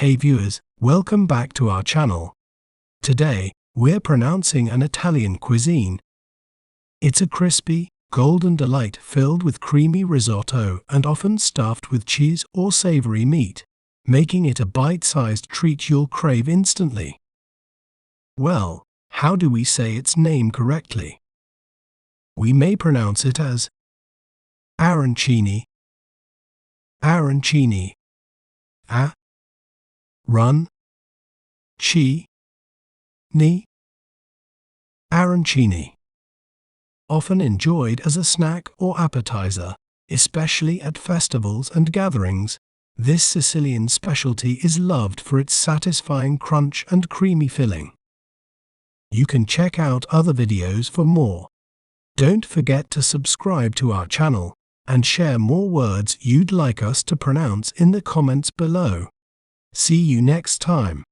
Hey viewers, welcome back to our channel. Today, we're pronouncing an Italian cuisine. It's a crispy, golden delight filled with creamy risotto and often stuffed with cheese or savory meat, making it a bite-sized treat you'll crave instantly. Well, how do we say its name correctly? We may pronounce it as arancini, arancini, run, ni, arancini. Often enjoyed as a snack or appetizer, especially at festivals and gatherings, this Sicilian specialty is loved for its satisfying crunch and creamy filling. You can check out other videos for more. Don't forget to subscribe to our channel and share more words you'd like us to pronounce in the comments below. See you next time.